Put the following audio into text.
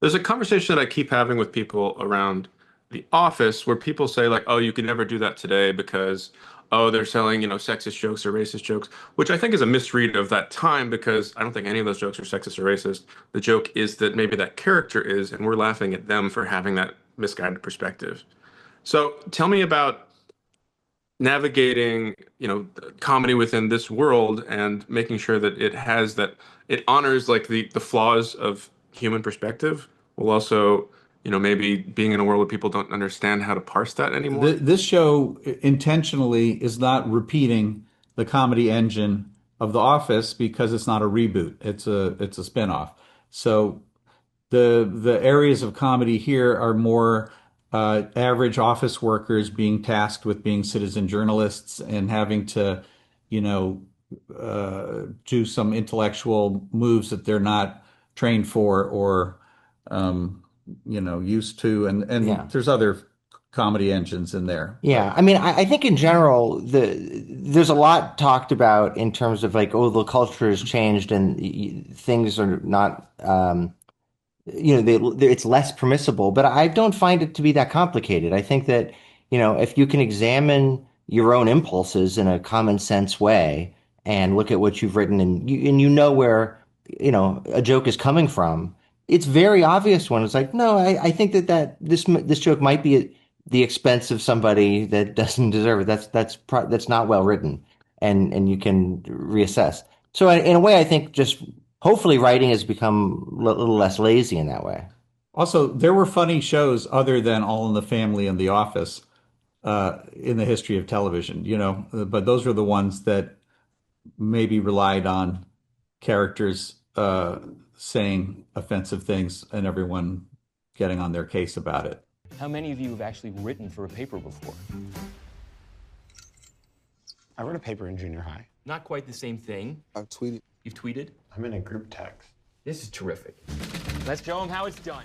There's a conversation that I keep having with people around the office where people say like, "Oh, you can never do that today because oh, they're selling, sexist jokes or racist jokes," which I think is a misread of that time because I don't think any of those jokes are sexist or racist. The joke is that maybe that character is, and we're laughing at them for having that misguided perspective. So, tell me about navigating, comedy within this world and making sure that it honors like the flaws of human perspective while also, maybe being in a world where people don't understand how to parse that anymore. This show intentionally is not repeating the comedy engine of The Office because it's not a reboot. It's a spinoff. So the areas of comedy here are more average office workers being tasked with being citizen journalists and having to, you know, do some intellectual moves that they're not trained for or, um, used to. And Yeah. there's other comedy engines in there, Yeah, but I mean, I think in general, there's a lot talked about in terms of like, oh, the culture has changed and things are not, it's less permissible. But I don't find it to be that complicated. I think that, if you can examine your own impulses in a common sense way and look at what you've written and you know where, a joke is coming from, it's very obvious when it's like, no, I think that this joke might be at the expense of somebody that doesn't deserve it. That's not well written, and you can reassess. So in a way, I think just hopefully writing has become a little less lazy in that way. also there were funny shows other than All in the Family and The Office in the history of television, but those were the ones that maybe relied on characters saying offensive things and everyone getting on their case about it. How many of you have actually written for a paper before? I wrote a paper in junior high. Not quite the same thing. I've tweeted. You've tweeted? I'm in a group text. This is terrific. Let's show them how it's done.